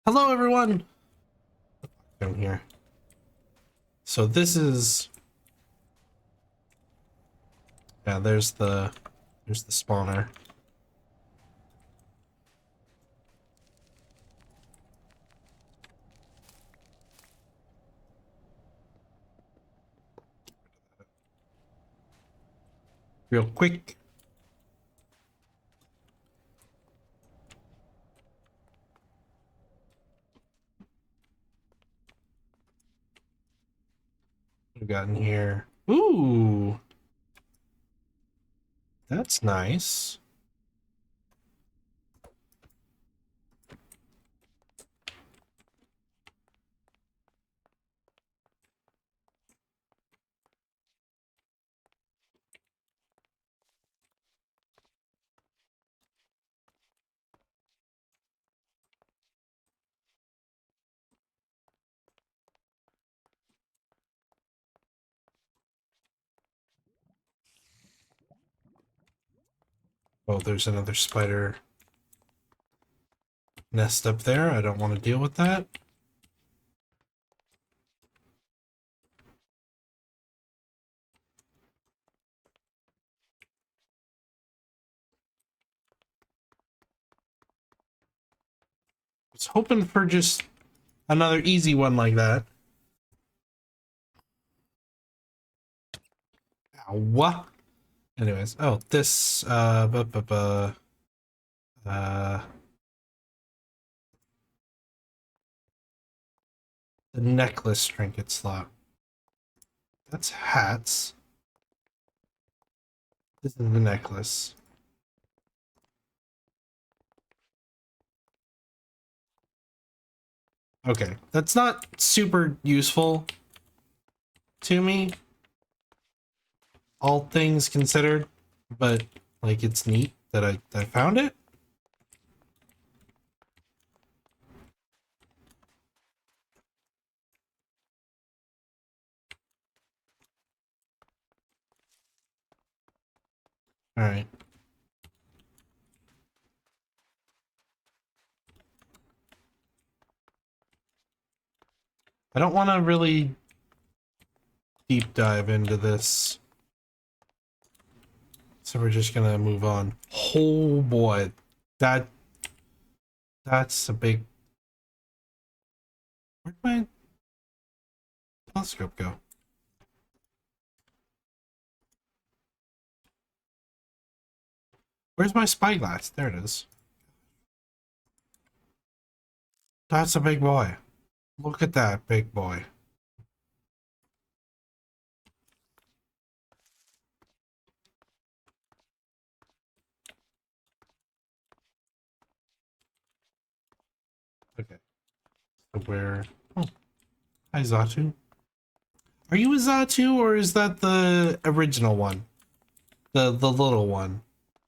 Hello, everyone. I'm here. So this is there's the spawner. Real quick. We've got in here. Ooh, that's nice. Oh, there's another spider nest up there. I don't want to deal with that. I was hoping for just another easy one like that. Ow. Anyways, oh, this the necklace trinket slot. That's hats. This is the necklace. Okay, that's not super useful to me, all things considered, but like it's neat that I found it. All right. I don't want to really deep dive into this, so we're just gonna move on. Oh boy, that's a big. Where'd my telescope go? Where's my spyglass? There it is. That's a big boy. Look at that big boy. Okay. So where? Oh, hi Zatu. Are you a Zatu or is that the original one? The little one?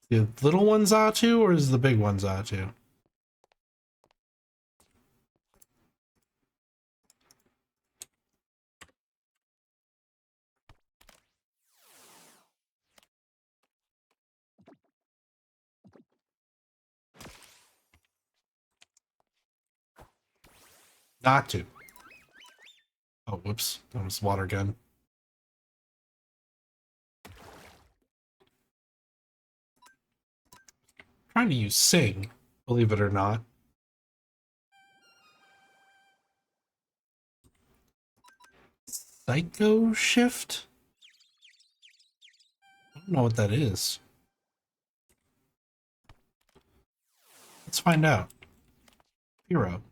The little one Zatu or is the big one Zatu? Not to. Oh, whoops. That was water gun. Trying to use sing, believe it or not. Psycho shift? I don't know what that is. Let's find out. Hero.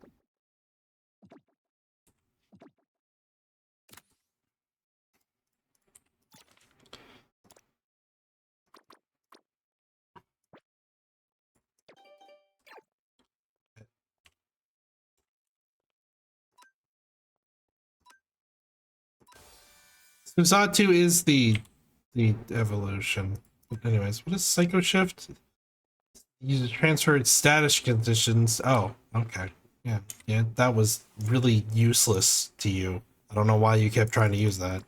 So Zatu is the evolution. But anyways, what is Psycho Shift? Use to transfer its status conditions. Oh, okay. Yeah, yeah, that was really useless to you. I don't know why you kept trying to use that.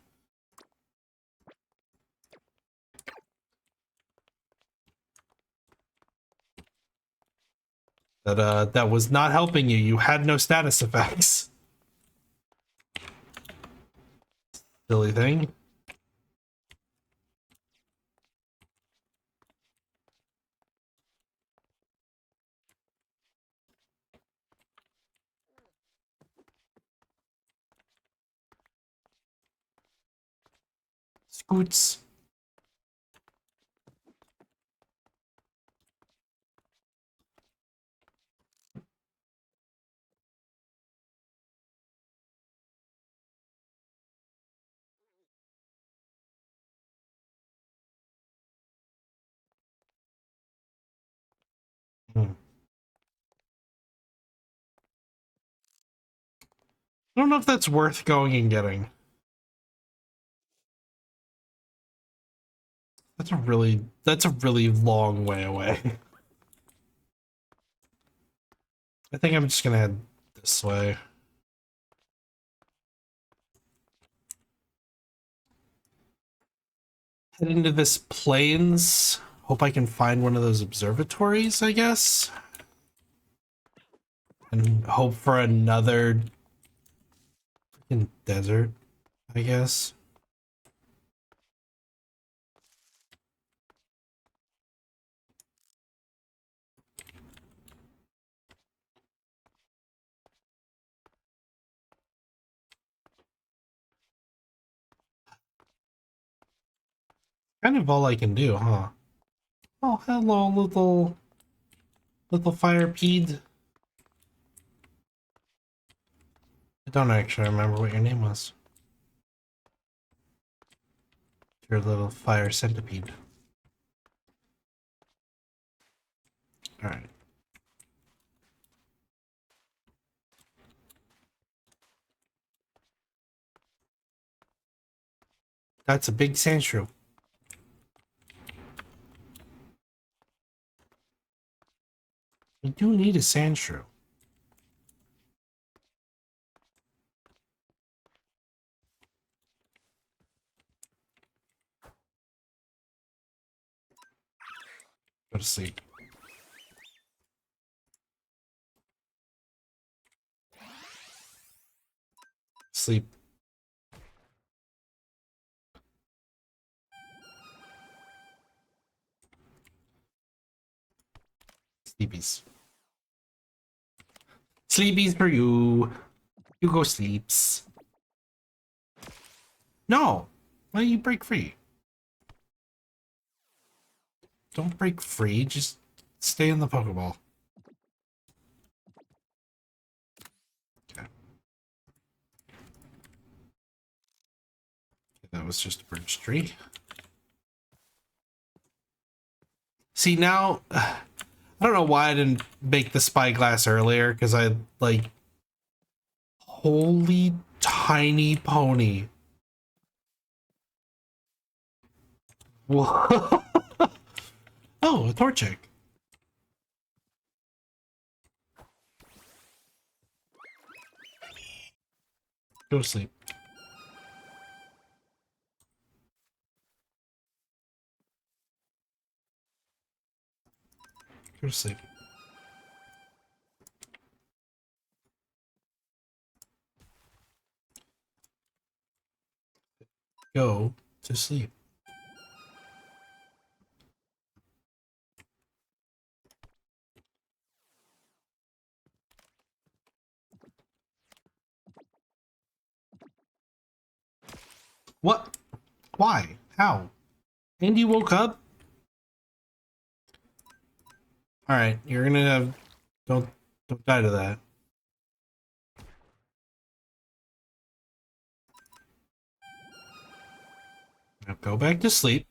that was not helping you. You had no status effects. Silly thing. Scoots. Hmm. I don't know if that's worth going and getting. That's a really long way away. I think I'm just gonna head this way. Head into this plains. Hope I can find one of those observatories, I guess. And hope for another freaking desert, I guess. Kind of all I can do, huh? Oh, hello, little fire peed. I don't actually remember what your name was. Your little fire centipede. Alright. That's a big sand shrew. We do need a sand shrew. Go to sleep. Sleep. Sleepies. Sleepies for you. You go sleeps. No! Why don't you break free? Don't break free, just stay in the Pokeball. Okay. That was just a birch tree. See, now... I don't know why I didn't make the spyglass earlier, because I, like... Holy tiny pony. Whoa. Oh, a Torchic. Go to sleep. Go to sleep. Go to sleep. What? Why? How? Andy woke up? Alright, you're gonna have... Don't die to that. Now go back to sleep.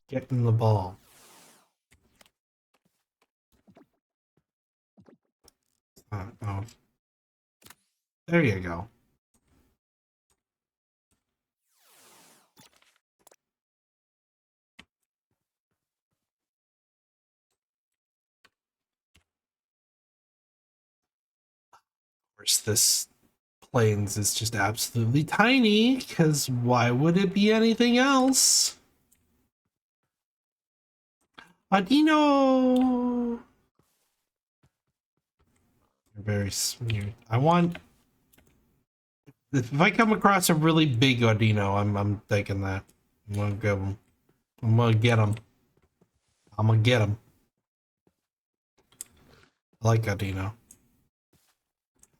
Get in the ball. Oh. There you go. Of course, this plains is just absolutely tiny, because why would it be anything else? Adino! I want. If I come across a really big Audino, I'm taking that. I'm gonna get him. I'm gonna get him. I'm gonna get him. I like Audino.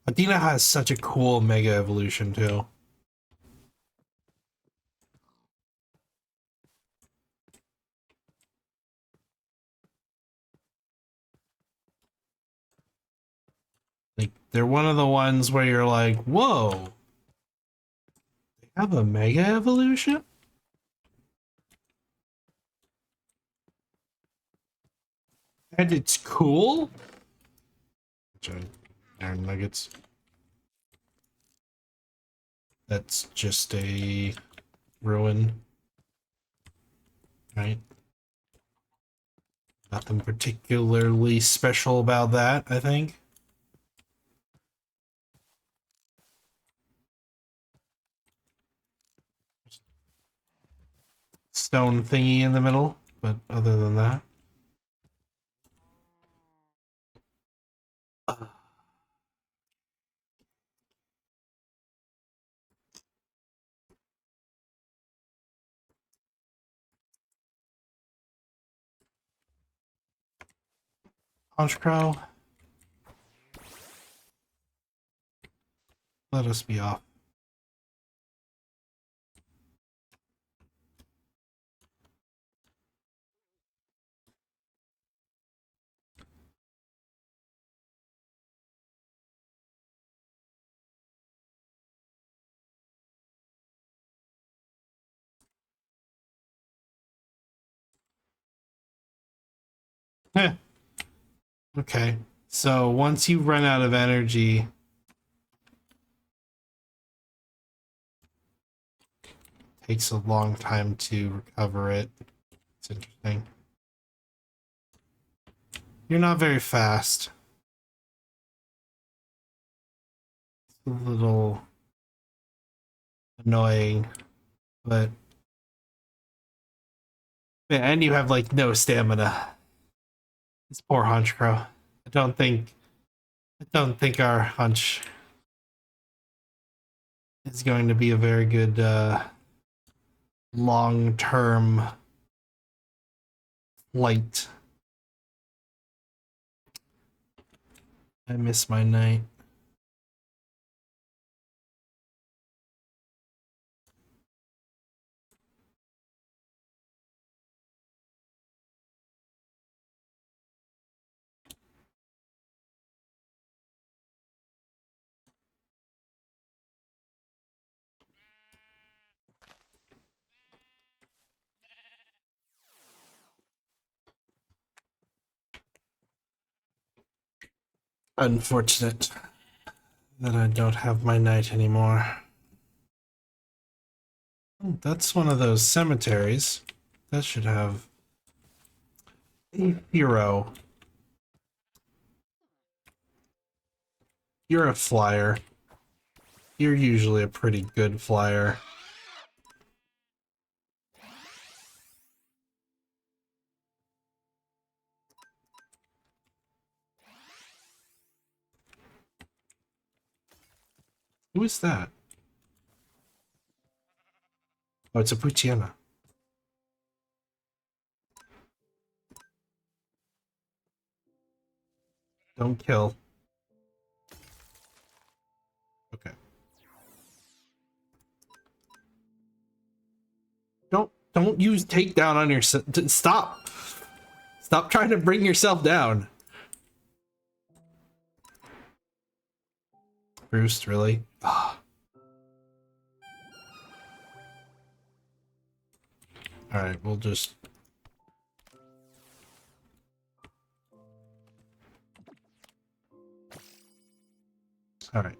Audino has such a cool Mega Evolution too. Like, they're one of the ones where you're like, whoa, they have a Mega Evolution? And it's cool? Iron Nuggets. That's just a ruin. Right? Nothing particularly special about that, I think. Stone thingy in the middle, but other than that. Punch Crow. Let us be off. Heh. Okay. So once you run out of energy, it takes a long time to recover it. It's interesting. You're not very fast. It's a little annoying, but and you have like no stamina. This poor Hunch Crow. I don't think our hunch is going to be a very good long-term flight. I miss my night. Unfortunate that I don't have my night anymore. Oh, that's one of those cemeteries. That should have a hero. You're a flyer. You're usually a pretty good flyer. Who is that? Oh, it's a Poochyena. Don't kill. Okay. Don't use takedown on yourself. Stop. Stop trying to bring yourself down. Bruce, really? Ah. Alright, we'll just... Alright.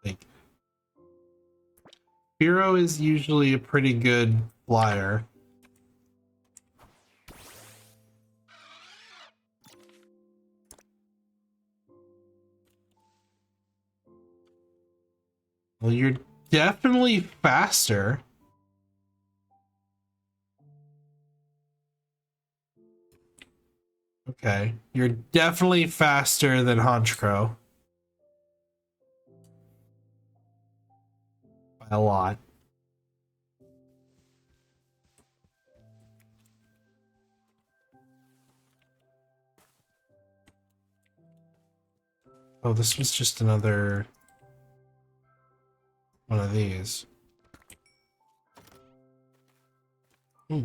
Like... Hero is usually a pretty good flyer. Well, you're definitely faster. Okay. You're definitely faster than Honchcrow. By a lot. Oh, this was just another one of these. Hmm.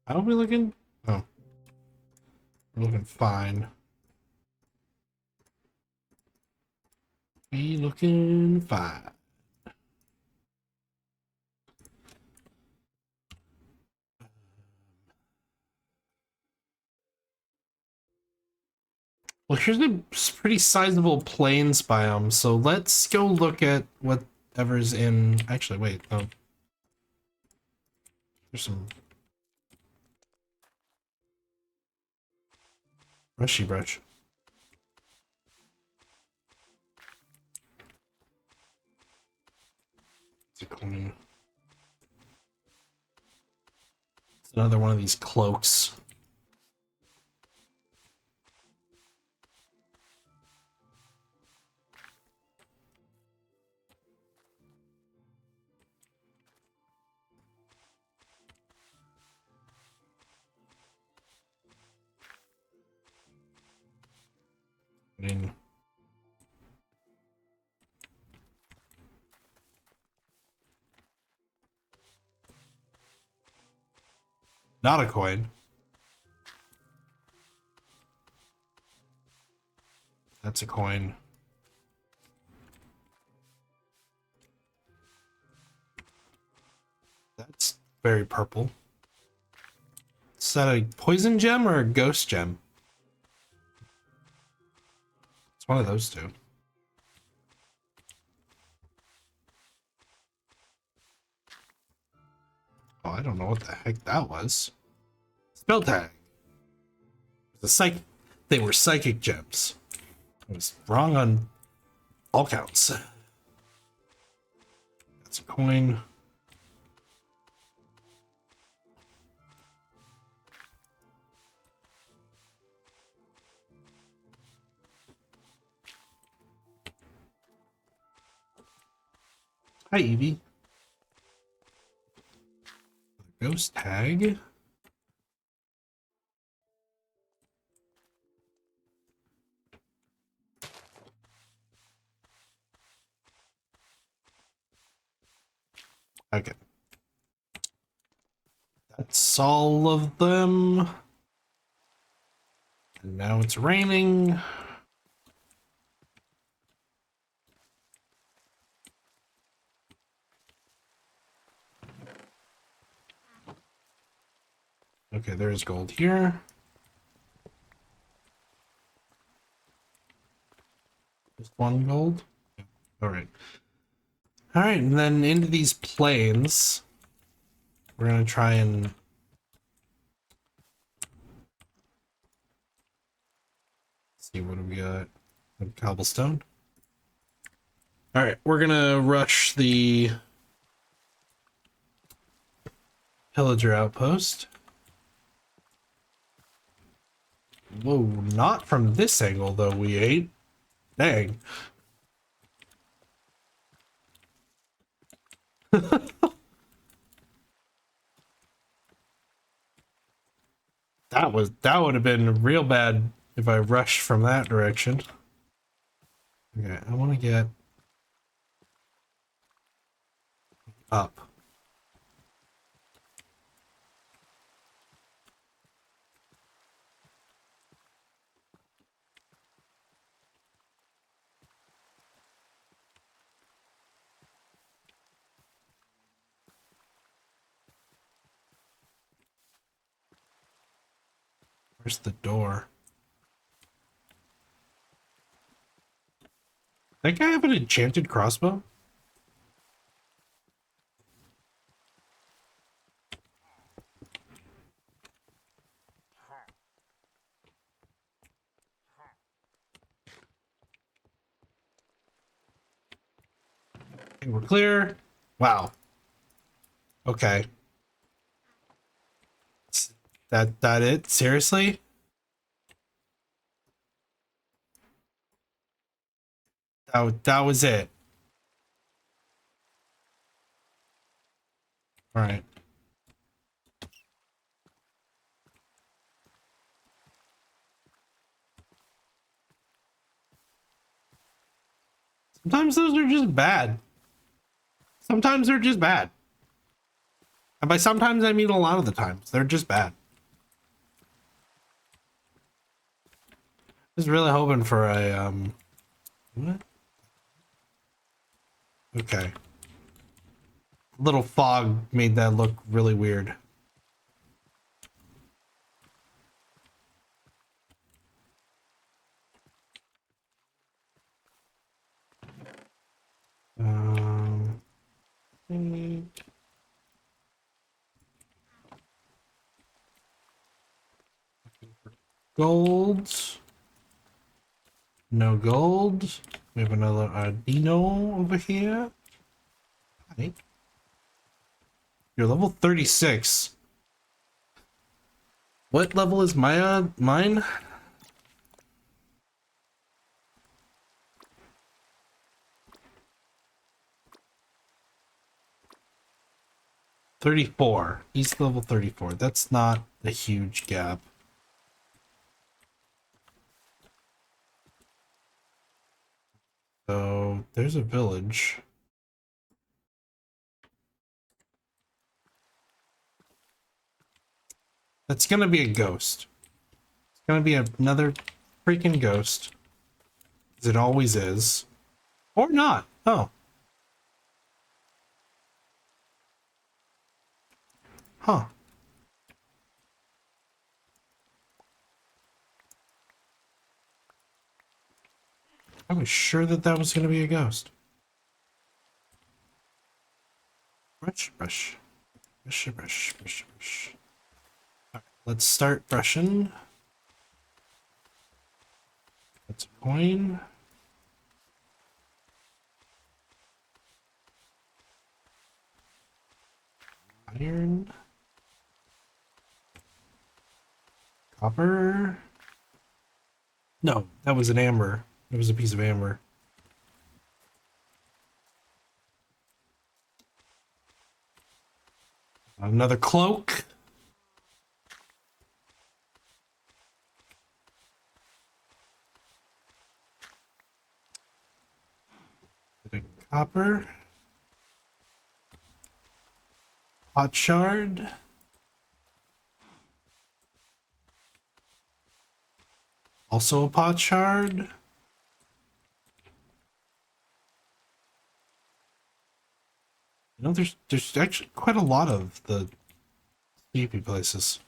How are we looking? Oh, we're looking fine. We looking fine. Well, here's a pretty sizable plains biome, so let's go look at whatever's in. Actually, wait, no. There's some brushy brush. It's a clean. It's another one of these cloaks. I mean, not a coin. That's a coin. That's very purple. Is that a poison gem or a ghost gem? It's one of those two. Oh, I don't know what the heck that was. Spell tag. The They were psychic gems. I was wrong on all counts. That's a coin. Hi, Evie. Ghost tag. Okay. That's all of them. And now it's raining. Okay, there's gold here. Just one gold. All right. All right, and then into these plains, we're gonna try and see what do we got. Cobblestone. All right, we're gonna rush the pillager outpost. Whoa, not from this angle though. We ain't. Dang. That would have been real bad if I rushed from that direction. Okay, I want to get up. Where's the door? That guy have an enchanted crossbow? Okay, we're clear. Wow. Okay. That it? Seriously? That was it. All right. Sometimes those are just bad. Sometimes they're just bad. And by sometimes I mean a lot of the times. They're just bad. I was really hoping for a what? Okay. Little fog made that look really weird. Um gold. No gold. We have another Dino over here. Hi. You're level 36. What level is mine? 34. He's level 34. That's not a huge gap. So there's a village. That's gonna be a ghost. It's gonna be another freaking ghost. As it always is. Or not. Oh. Huh. I was sure that that was gonna be a ghost. Brush, brush. Brush, brush, brush, brush. Alright, let's start brushing. That's a coin. Iron. Copper. No, that was an amber. It was a piece of amber. Another cloak. Bit of copper. Hot shard. Also a pot shard. You know, there's actually quite a lot of the sleepy places.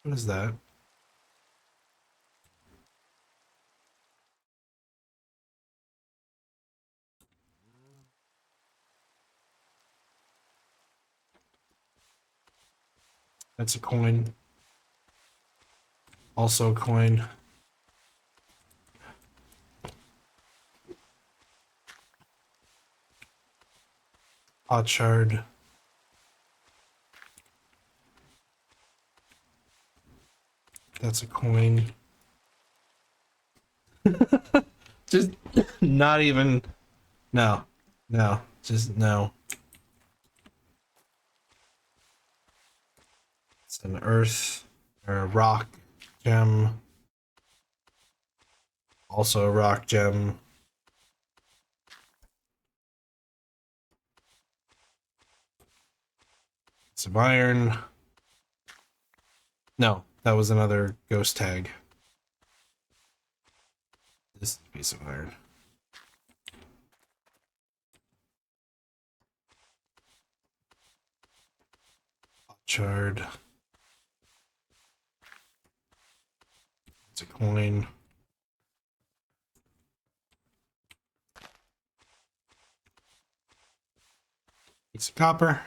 What is that? That's a coin. Also a coin. Hot shard. That's a coin. Just not even. No. No. Just no. It's an earth or a rock gem. Also a rock gem. Some iron. No, that was another ghost tag. This is a piece of iron. Shard. It's a coin. Piece of copper.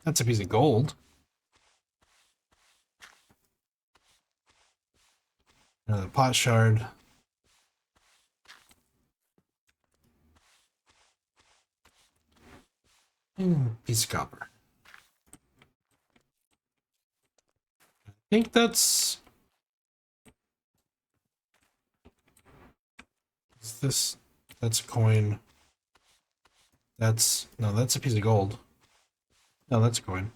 That's a piece of gold. Another pot shard. Piece of copper. I think that's... Is this... That's a coin. That's... No, that's a piece of gold. No, that's a coin.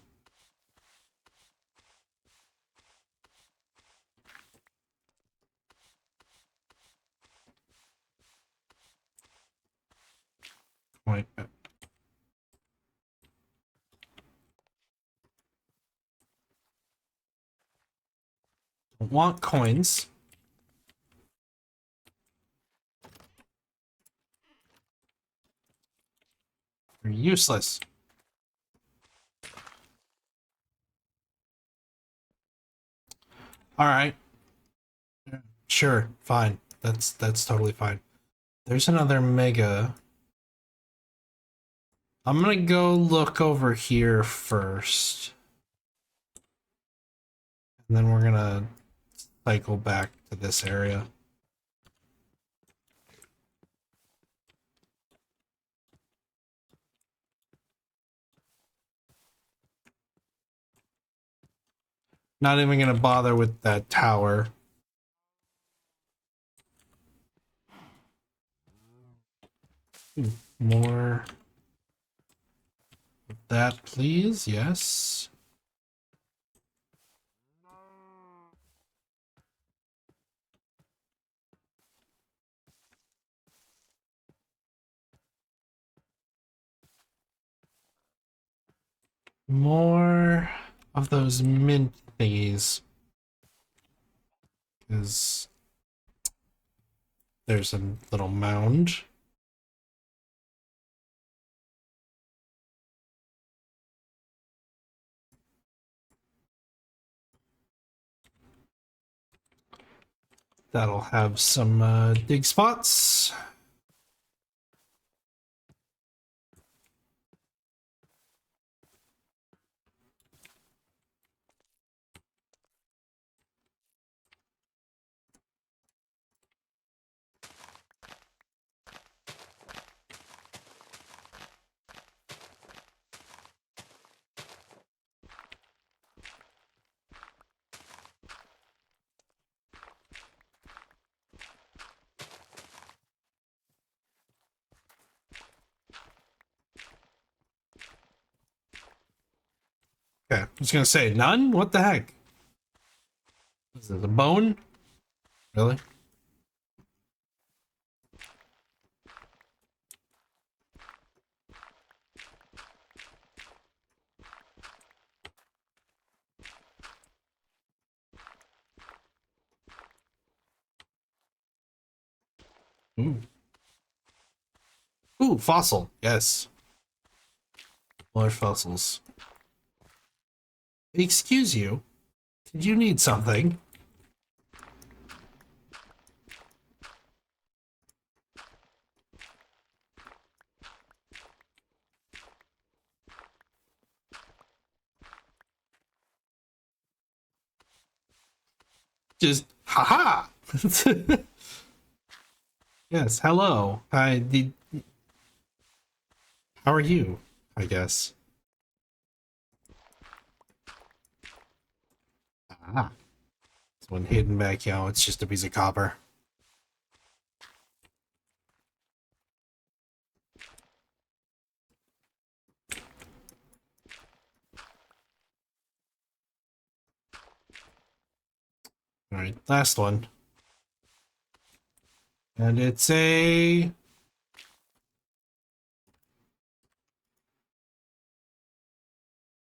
Coin. Don't want coins. They're useless. All right. Sure, fine. That's totally fine. There's another mega. I'm gonna go look over here first. And then we're gonna cycle back to this area. Not even gonna bother with that tower. More of that, please. Yes. More of those mint thingies. Because there's a little mound. That'll have some dig spots. Okay, I was gonna say none. What the heck? Is it a bone? Really? Ooh. Ooh, fossil. Yes. More fossils. Excuse you. Did you need something? Just haha. Yes, hello. How are you? I guess. Ah. This one hidden back, it's just a piece of copper. Alright, last one. And it's a...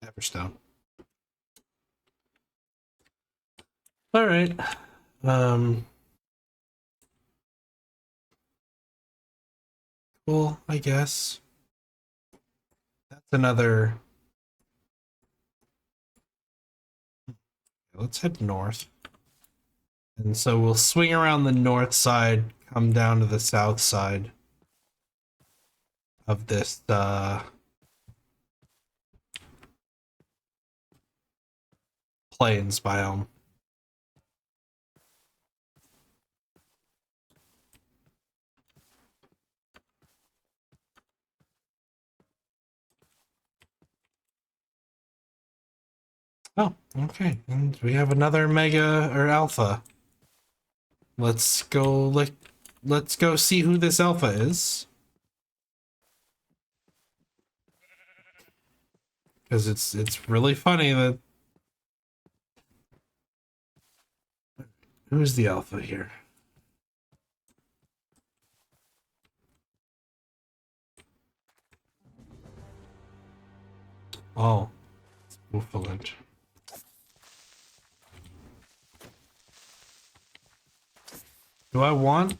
Everstone. Alright. Cool, I guess. That's another... Let's head north. And so we'll swing around the north side, come down to the south side. of this plains biome. Oh, okay. And we have another mega or alpha. Let's go let's go see who this alpha is. Because it's really funny that who's the alpha here? Oh, it's Buffalent. Do I want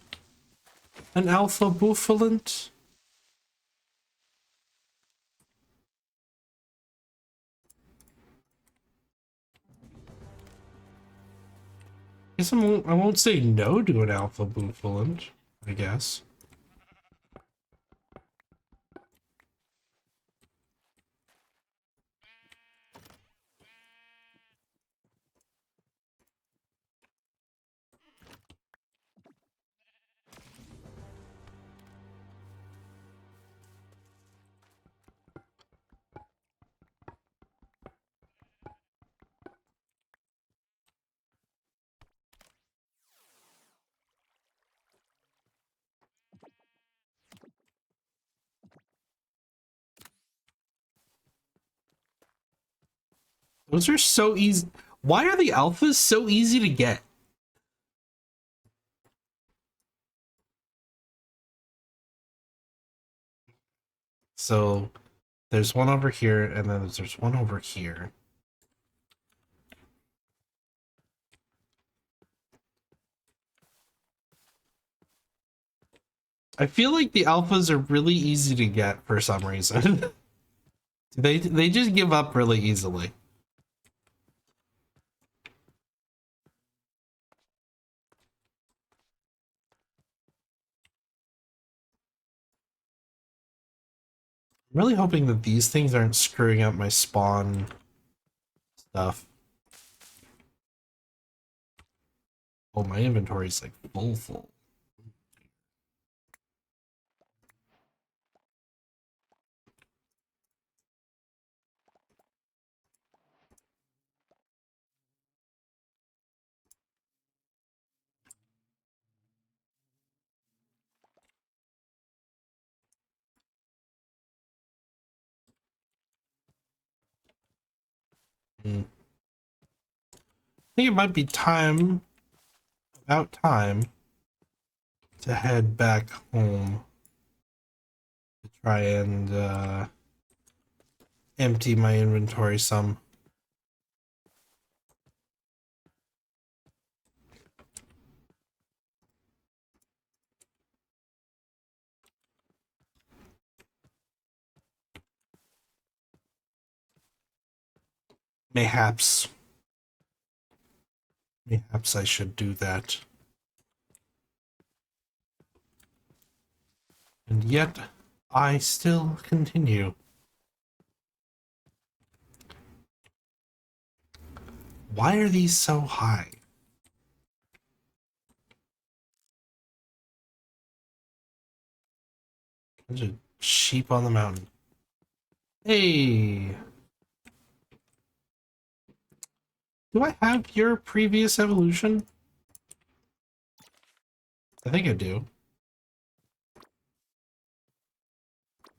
an alpha Buffalent? Guess I won't say no to an alpha Buffalent, I guess. Those are so easy. Why are the alphas so easy to get? So there's one over here, and then there's one over here. I feel like the alphas are really easy to get for some reason. They just give up really easily. I'm really hoping that these things aren't screwing up my spawn stuff. Oh, my inventory's like full. I think it might be about time to head back home to try and empty my inventory some. Mayhaps I should do that. And yet, I still continue. Why are these so high? There's a sheep on the mountain. Hey! Do I have your previous evolution? I think I do.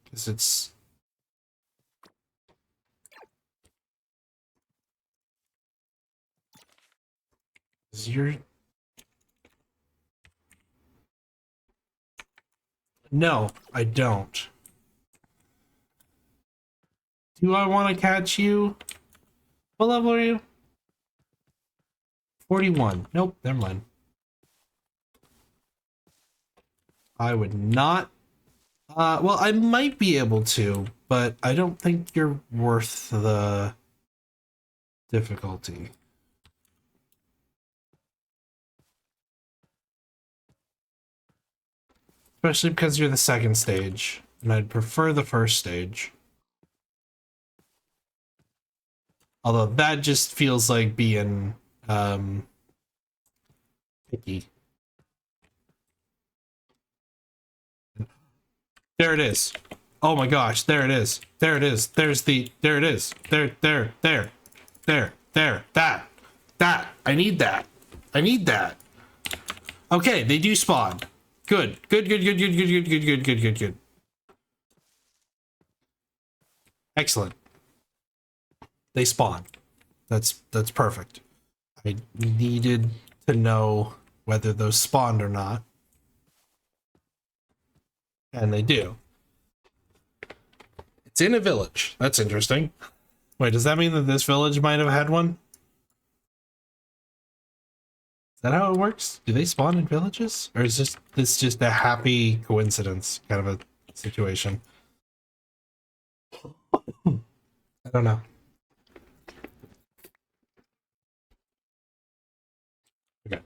Because it's... Is your... No, I don't. Do I want to catch you? What level are you? 41. Nope, never mind. I would not... well, I might be able to, but I don't think you're worth the difficulty. Especially because you're the second stage. and I'd prefer the first stage. Although that just feels like being picky. There it is. Oh my gosh, there it is. There it is. There's the, there it is. There. That. I need that. I need that. Okay, they do spawn. Good. Good. Excellent. They spawn. That's perfect. I needed to know whether those spawned or not. And they do. It's in a village. That's interesting. Wait, does that mean that this village might have had one? Is that how it works? Do they spawn in villages? Or is this just a happy coincidence kind of a situation? I don't know. Okay.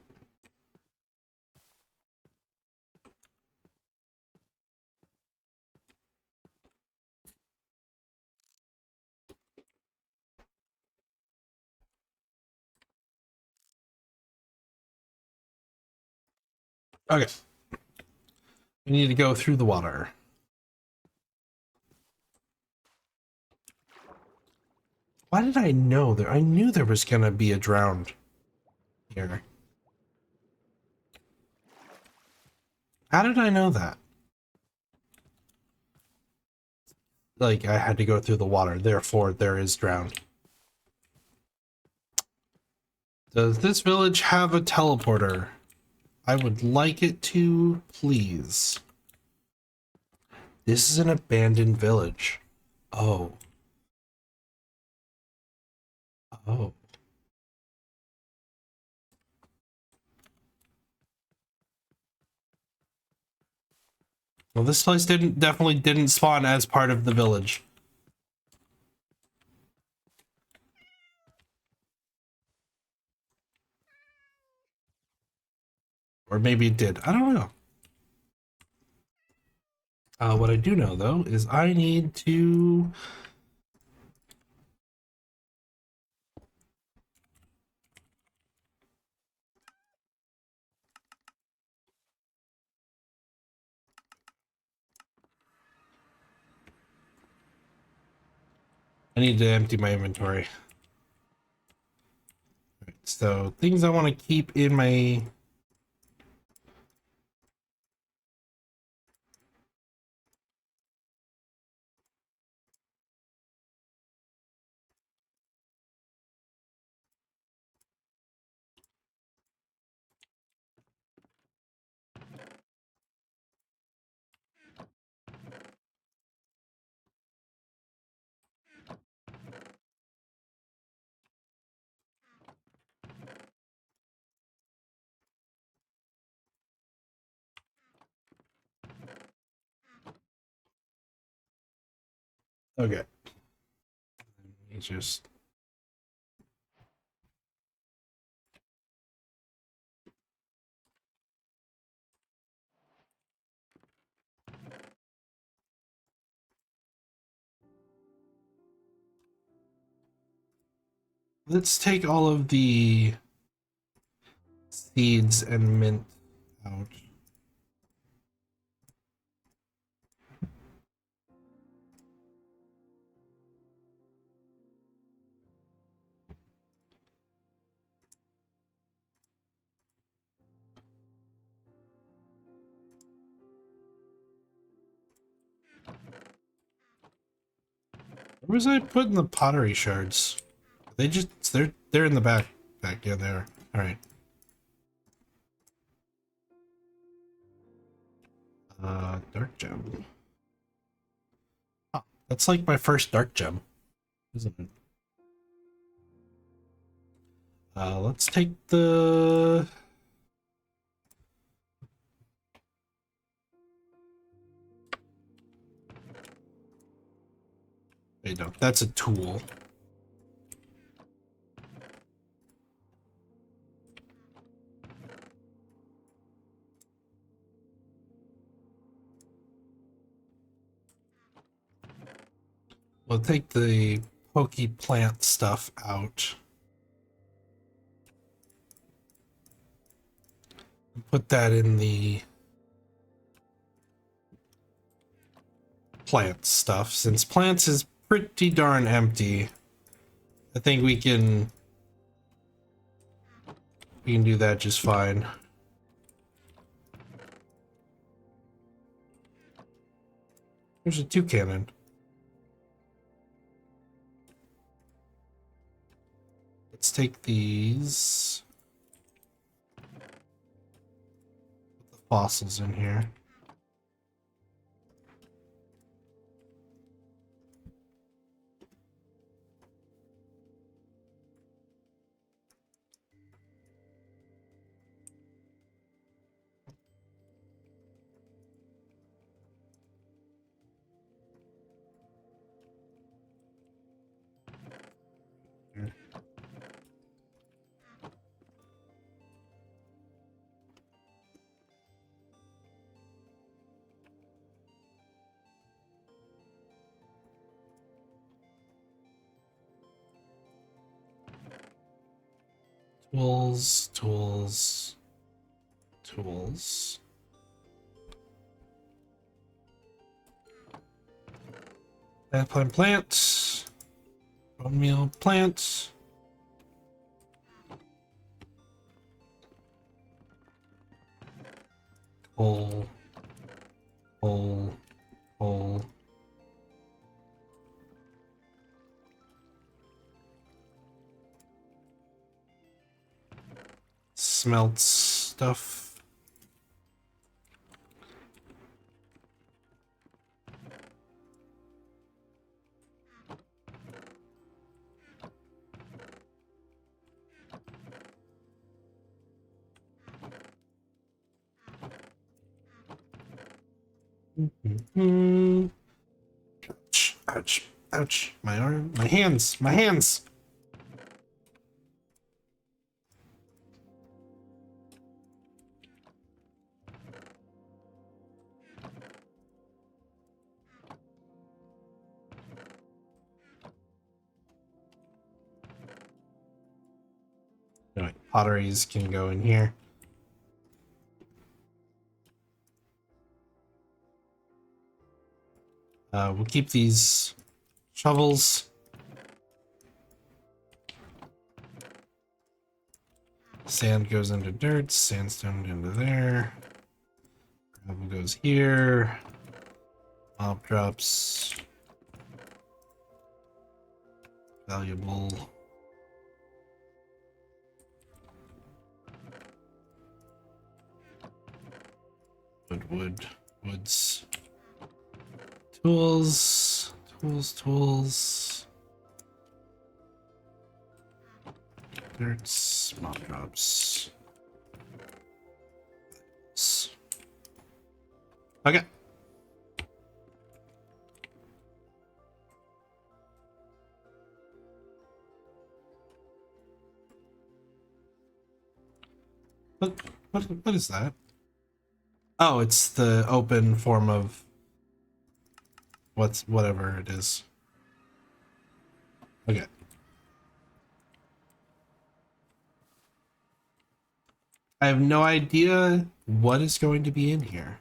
Okay. We need to go through the water. Why did I know there? I knew there was gonna be a drowned here. How did I know that? Like, I had to go through the water, therefore there is drowned. Does this village have a teleporter? I would like it to, please. This is an abandoned village. Oh. Oh. Well, this place definitely didn't spawn as part of the village. Or maybe it did. I don't know. What I do know, though, is I need to... I need to empty my inventory. Right, so, things I want to keep in my... Okay. It's just... Let's take all of the seeds and mint out. Where was I putting the pottery shards? They just they're in the back. Yeah, they are. All right. Dark gem. Oh, that's like my first dark gem, isn't it? Let's take the... Wait, no, that's a tool. We'll take the pokey plant stuff out. Put that in the plant stuff. Since plants is pretty darn empty, I think we can do that just fine. There's a toucan. Let's take these. Put the fossils in here. Tools, tools, tools. Plant. Bone meal plant. Coal. Coal. Coal. Smelt stuff. Ouch, ouch, ouch. My arm, my hands, my hands. Anyway, potteries can go in here. We'll keep these shovels. Sand goes into dirt, sandstone into there. Gravel goes here. Mob drops. Valuable. Woods. Tools. Dirts, mob drops. Okay. What is that? Oh, it's the open form of whatever it is. Okay. I have no idea what is going to be in here.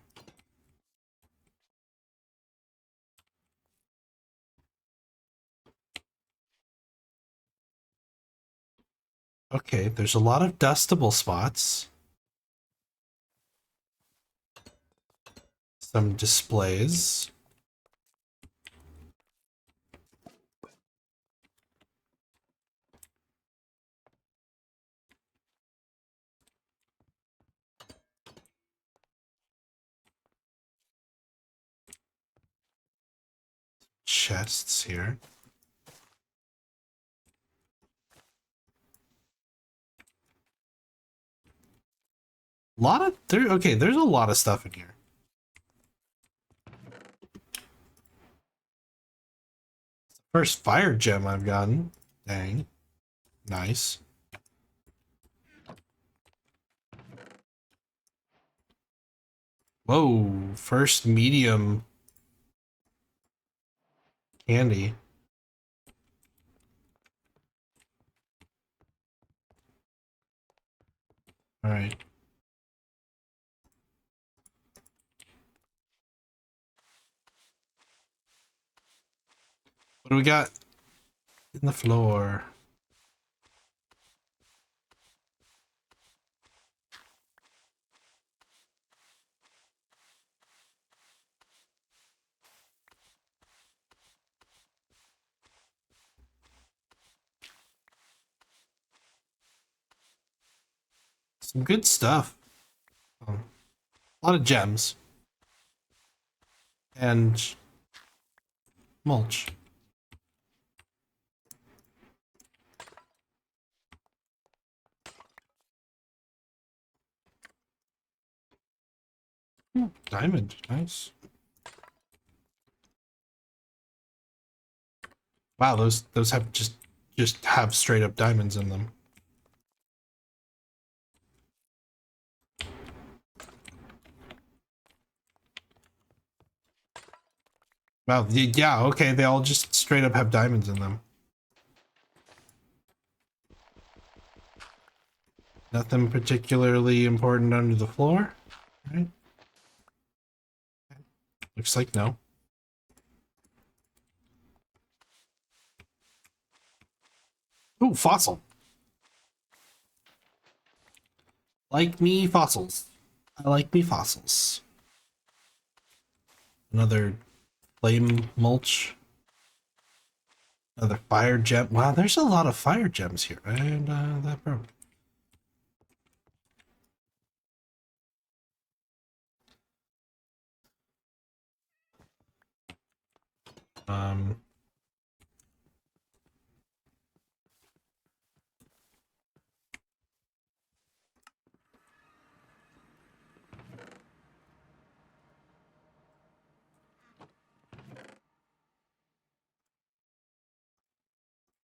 Okay, there's a lot of dustable spots. Some displays. Chests here. There's a lot of stuff in here. First fire gem I've gotten. Dang. Nice. Whoa, first medium candy. All right. What do we got in the floor? Some good stuff. A lot of gems. And mulch. Diamond, nice. Wow, those have just have straight up diamonds in them. Wow, yeah, okay, they all just straight up have diamonds in them. Nothing particularly important under the floor, right? Looks like no. Ooh, fossil. Like me fossils. I like me fossils. Another flame mulch. Another fire gem. Wow, there's a lot of fire gems here. And that broke. Um,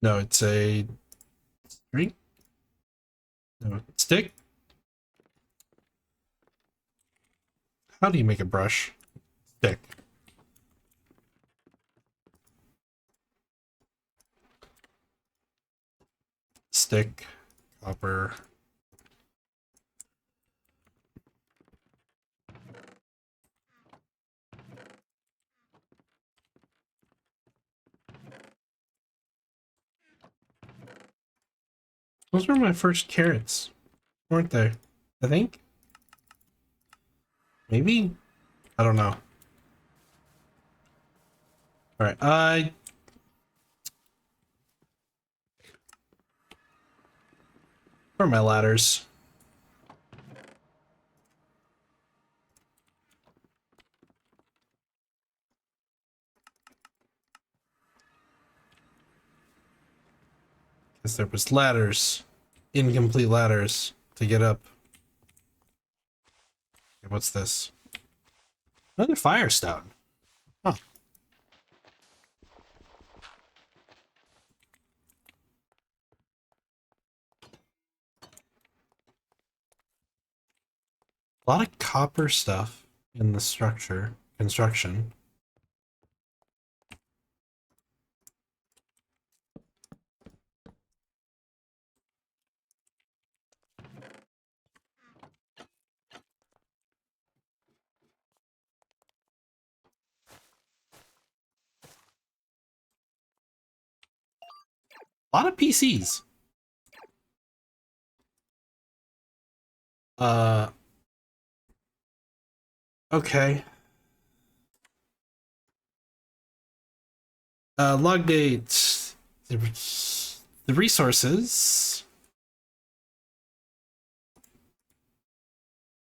no, it's a string. No, stick. How do you make a brush? Stick. Stick. Copper. Those were my first carrots, weren't they? I think. Maybe? I don't know. Alright, where are my ladders? Because there was ladders. Incomplete ladders to get up. Okay, what's this? Another firestone. Huh. A lot of copper stuff in the construction. A lot of PCs. Okay. Log date. The resources.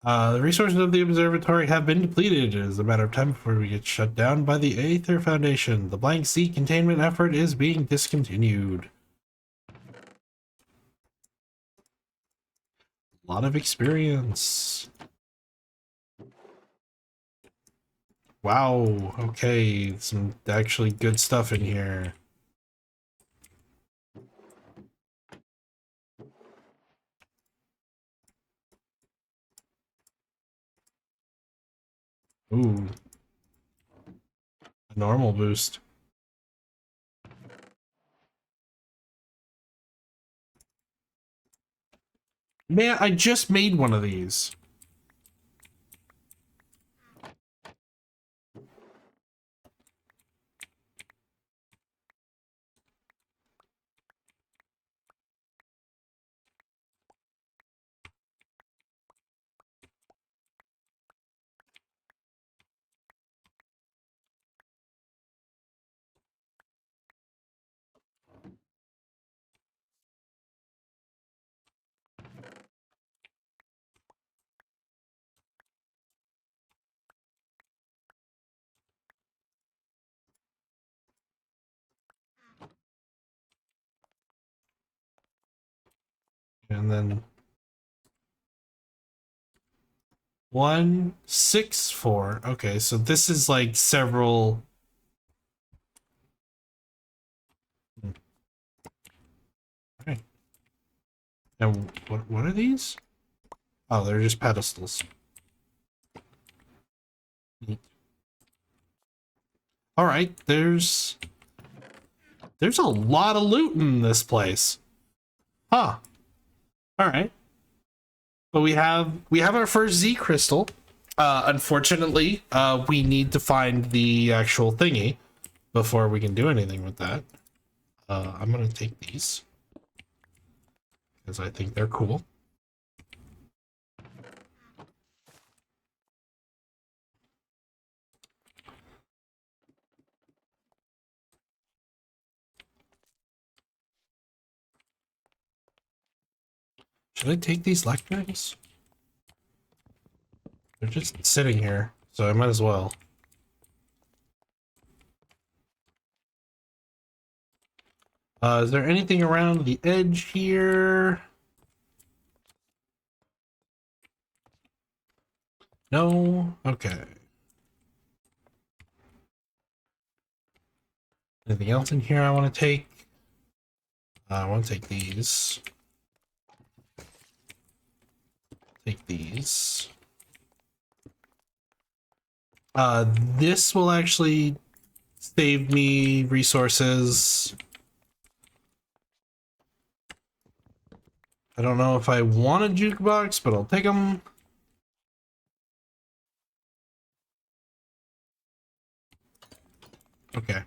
The resources of the observatory have been depleted. It is a matter of time before we get shut down by the Aether Foundation. The blank sea containment effort is being discontinued. A lot of experience. Wow, okay, some actually good stuff in here. Ooh. A normal boost. Man, I just made one of these. And then 164. Okay, so this is like several. Okay. And what are these? Oh, they're just pedestals. Neat. All right, there's a lot of loot in this place. Huh. All right. But we have our first Z crystal. Unfortunately, we need to find the actual thingy before we can do anything with that. I'm gonna take these because I think they're cool. Should I take these lecterns? They're just sitting here, so I might as well. Is there anything around the edge here? No? Okay. Anything else in here I want to take? I want to take these. Take these. This will actually save me resources. I don't know if I want a jukebox, but I'll take them. Okay.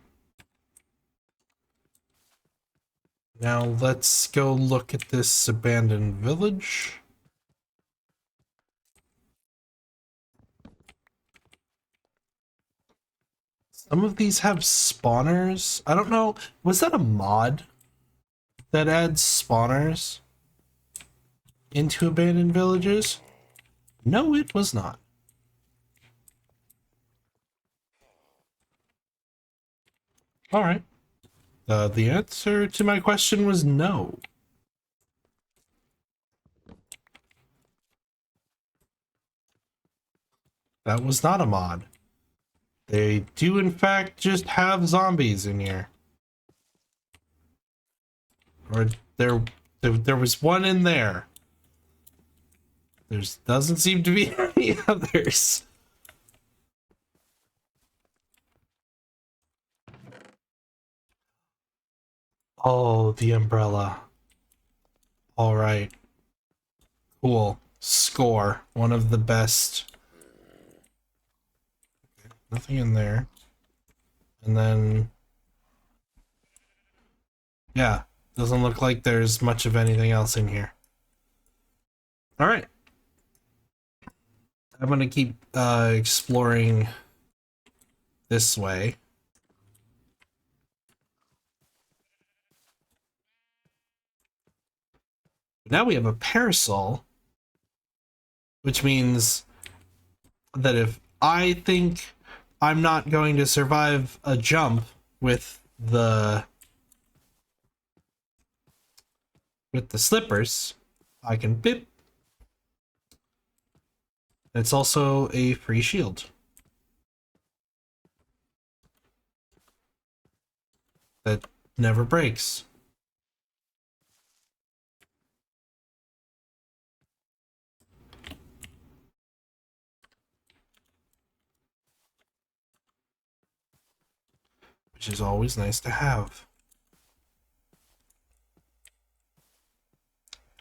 Now let's go look at this abandoned village. Some of these have spawners. I don't know. Was that a mod that adds spawners into abandoned villages? No, it was not. All right. The answer to my question was no. That was not a mod. They do, in fact, just have zombies in here. Or there was one in there. There doesn't seem to be any others. Oh, the umbrella. All right. Cool. Score. One of the best. Nothing in there. And then... yeah. Doesn't look like there's much of anything else in here. All right. I'm going to keep exploring this way. Now we have a parasol, which means that if I think I'm not going to survive a jump with the slippers, I can bip. It's also a free shield that never breaks. Which is always nice to have.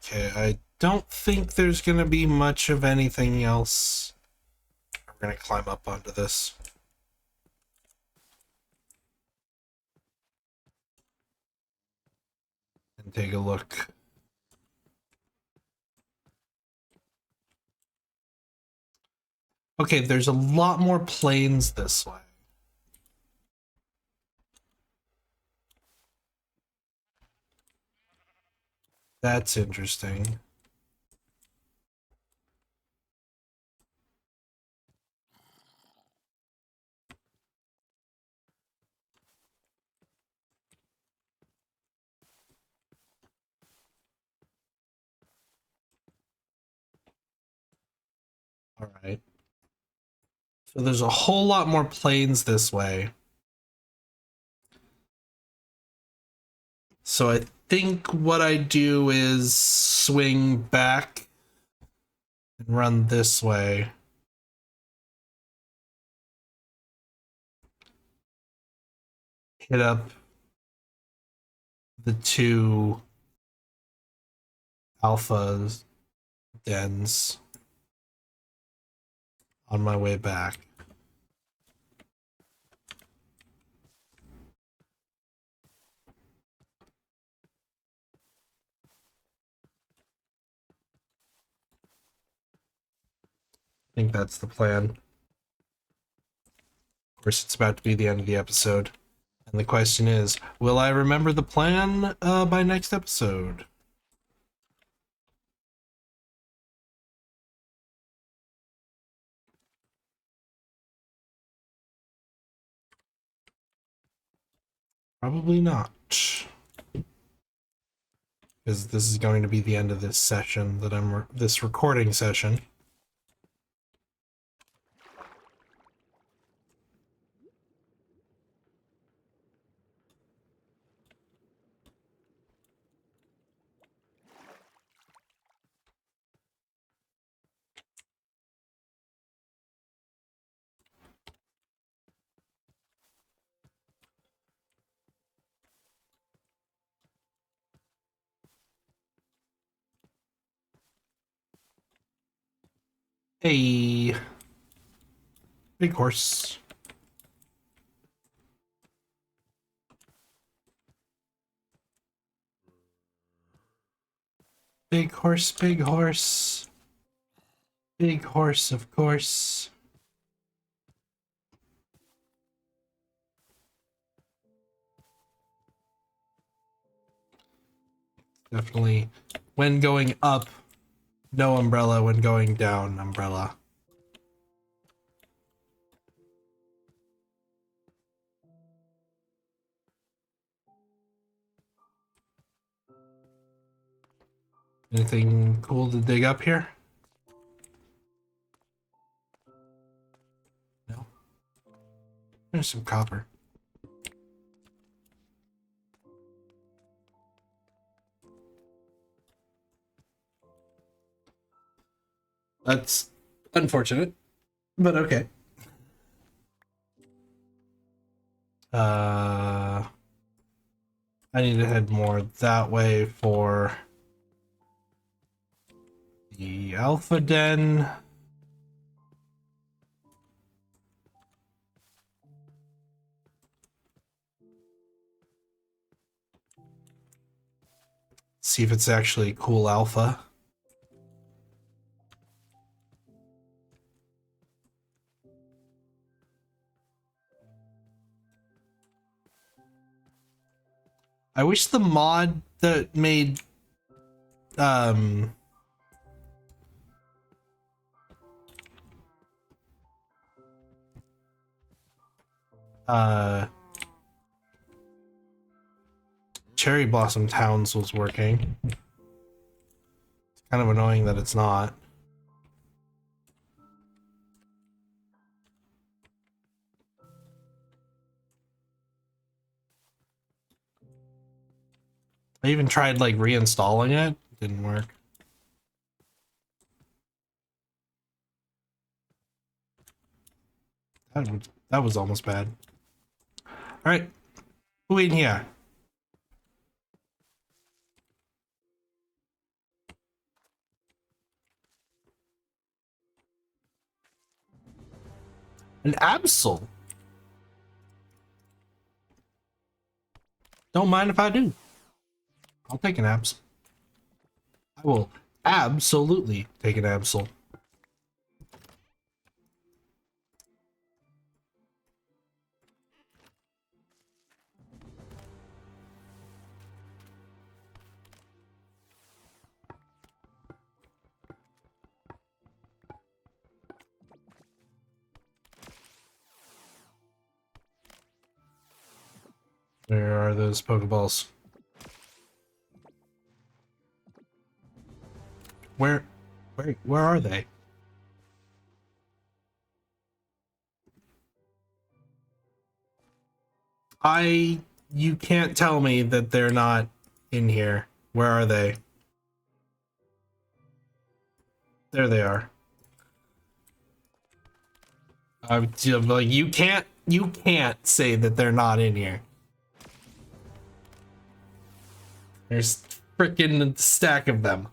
Okay, I don't think there's gonna be much of anything else. We're gonna climb up onto this. And take a look. Okay, there's a lot more planes this way. That's interesting. All right. So there's a whole lot more planes this way. So I think what I do is swing back and run this way. Hit up the 2 alpha dens on my way back. I think that's the plan. Of course, it's about to be the end of the episode. And the question is, will I remember the plan by next episode? Probably not. Because this is going to be the end of this session that this recording session. Hey, big horse. Big horse, big horse. Big horse, of course. Definitely, when going up, no umbrella. When going down, umbrella. Anything cool to dig up here? No. There's some copper. That's unfortunate, but okay. I need to head more that way for the Alpha Den. See if it's actually cool alpha. I wish the mod that made Cherry Blossom Towns was working. It's kind of annoying that it's not. I even tried like reinstalling it. Didn't work. That was almost bad. All right, who in here? An Absol. Don't mind if I do. I'll take an Absol. I will absolutely take an Absol. Where are those Pokeballs? Where are they? You can't tell me that they're not in here. Where are they? There they are. I'm like, you can't say that they're not in here. There's freaking stack of them.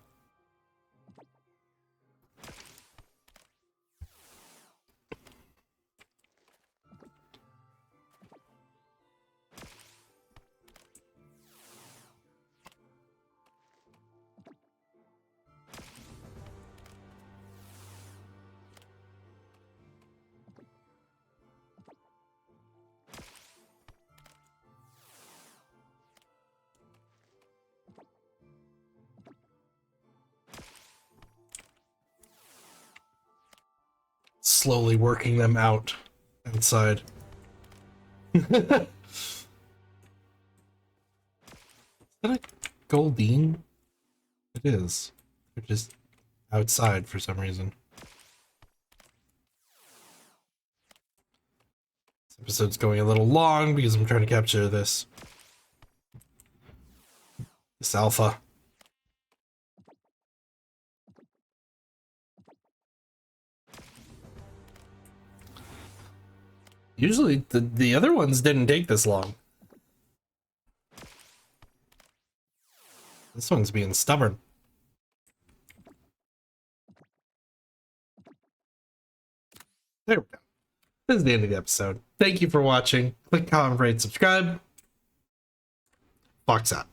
Slowly working them out outside. Is that a Goldeen? It is. They're just outside for some reason. This episode's going a little long because I'm trying to capture this alpha. Usually the other ones didn't take this long. This one's being stubborn. There we go. This is the end of the episode. Thank you for watching. Click, comment, rate, subscribe. Fox out.